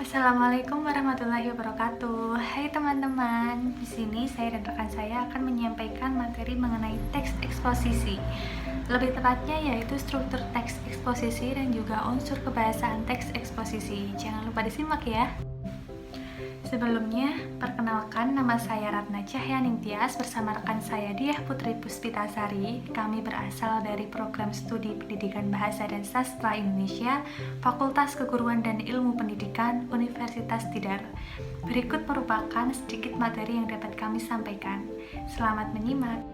Assalamualaikum warahmatullahi wabarakatuh. Hai teman-teman, di sini saya dan rekan saya akan menyampaikan materi mengenai teks eksposisi. Lebih tepatnya yaitu struktur teks eksposisi dan juga unsur kebahasaan teks eksposisi. Jangan lupa disimak ya. Sebelumnya, perkenalkan nama saya Ratna Cahyaningtyas bersama rekan saya Diah Putri Puspitasari. Kami berasal dari Program Studi Pendidikan Bahasa dan Sastra Indonesia, Fakultas Keguruan dan Ilmu Pendidikan, Universitas Tidar. Berikut merupakan sedikit materi yang dapat kami sampaikan. Selamat menyimak.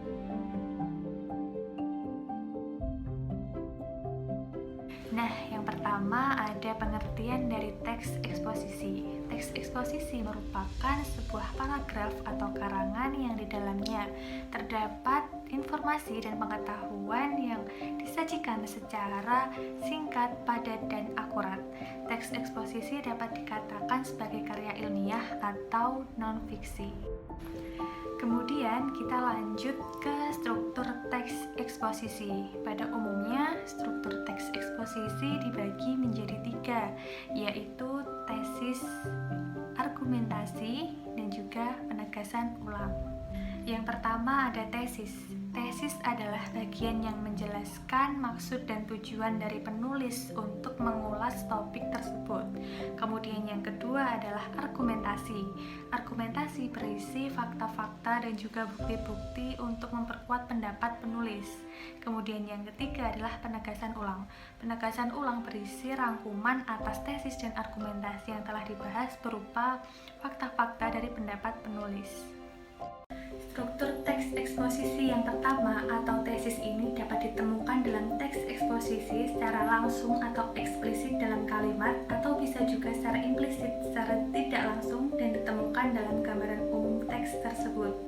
Nah, yang pertama ada pengertian dari teks eksposisi. Teks eksposisi merupakan sebuah paragraf atau karangan yang di dalamnya terdapat informasi dan pengetahuan yang disajikan secara singkat, padat, dan akurat. Teks eksposisi dapat dikatakan sebagai karya ilmiah atau non-fiksi. Kemudian kita lanjut ke struktur teks eksposisi. Pada umumnya, struktur teks eksposisi dibagi menjadi 3, yaitu tesis, argumentasi, dan juga penegasan ulang. Yang pertama ada tesis. Tesis adalah bagian yang menjelaskan maksud dan tujuan dari penulis untuk mengulas topik tersebut. Kemudian yang kedua adalah argumentasi. Argumentasi berisi fakta-fakta dan juga bukti-bukti untuk memperkuat pendapat penulis. Kemudian yang ketiga adalah penegasan ulang. Penegasan ulang berisi rangkuman atas tesis dan argumentasi yang telah dibahas berupa fakta-fakta dari pendapat penulis. Struktur teks eksposisi yang pertama atau tesis ini dapat ditemukan dalam teks eksposisi secara langsung atau eksplisit dalam kalimat, atau bisa juga secara implisit secara tidak langsung dan ditemukan dalam gambaran umum teks tersebut.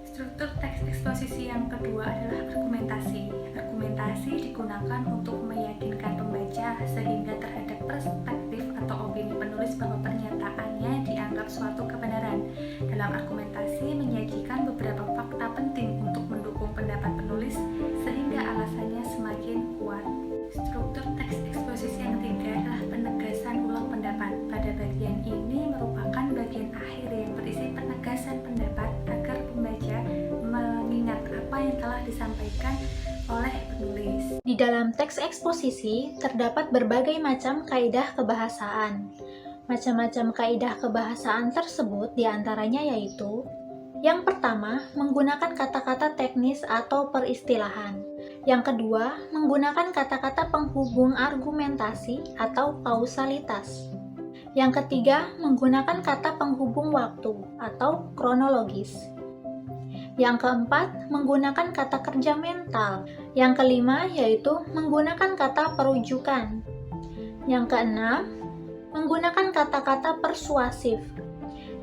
Struktur teks eksposisi yang kedua adalah argumentasi. Argumentasi digunakan untuk meyakinkan pembaca sehingga terhadap perspektif atau opini penulis bahwa pernyataannya dianggap suatu kebenaran. Dalam argumentasi menyajikan beberapa fakta penting untuk mendukung pendapat penulis sehingga alasannya semakin kuat. Struktur teks eksposisi yang ketiga adalah penegasan ulang pendapat. Pada bagian ini merupakan bagian akhir yang berisi penegasan pendapat agar pembaca mengingat apa yang telah disampaikan oleh penulis. Di dalam teks eksposisi terdapat berbagai macam kaidah kebahasaan. Macam-macam kaidah kebahasaan tersebut diantaranya yaitu: yang pertama, menggunakan kata-kata teknis atau peristilahan. Yang kedua, menggunakan kata-kata penghubung argumentasi atau kausalitas. Yang ketiga, menggunakan kata penghubung waktu atau kronologis. Yang keempat, menggunakan kata kerja mental. Yang kelima, yaitu menggunakan kata perujukan. Yang keenam, menggunakan kata-kata persuasif.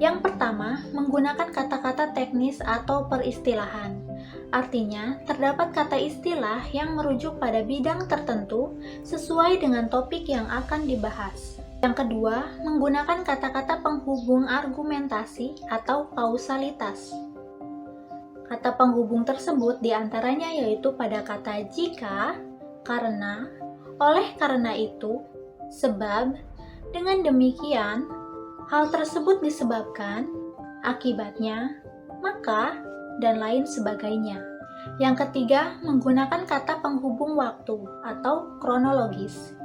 Yang pertama, menggunakan kata-kata teknis atau peristilahan. Artinya, terdapat kata istilah yang merujuk pada bidang tertentu sesuai dengan topik yang akan dibahas. Yang kedua, menggunakan kata-kata penghubung argumentasi atau kausalitas. Kata penghubung tersebut diantaranya yaitu pada kata jika, karena, oleh karena itu, sebab, dengan demikian, hal tersebut disebabkan, akibatnya, maka, dan lain sebagainya. Yang ketiga, menggunakan kata penghubung waktu atau kronologis.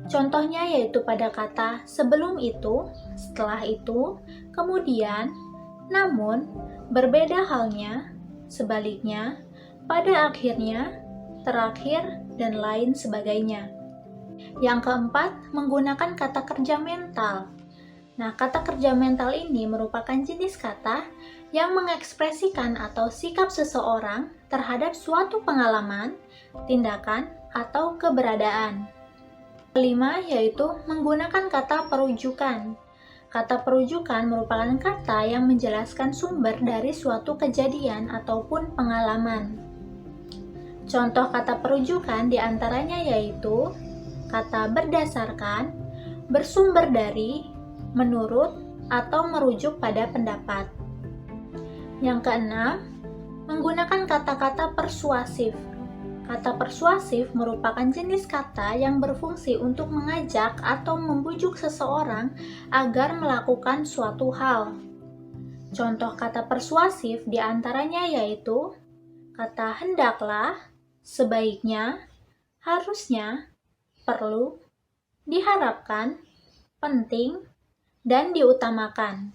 Contohnya yaitu pada kata sebelum itu, setelah itu, kemudian, namun, berbeda halnya, sebaliknya, pada akhirnya, terakhir, dan lain sebagainya. Yang keempat, menggunakan kata kerja mental. Nah, kata kerja mental ini merupakan jenis kata yang mengekspresikan atau sikap seseorang terhadap suatu pengalaman, tindakan, atau keberadaan. Kelima, yaitu menggunakan kata perujukan. Kata perujukan merupakan kata yang menjelaskan sumber dari suatu kejadian ataupun pengalaman. Contoh kata perujukan diantaranya yaitu kata berdasarkan, bersumber dari, menurut, atau merujuk pada pendapat. Yang keenam, menggunakan kata-kata persuasif. Kata persuasif merupakan jenis kata yang berfungsi untuk mengajak atau membujuk seseorang agar melakukan suatu hal. Contoh kata persuasif diantaranya yaitu kata hendaklah, sebaiknya, harusnya, perlu, diharapkan, penting, dan diutamakan.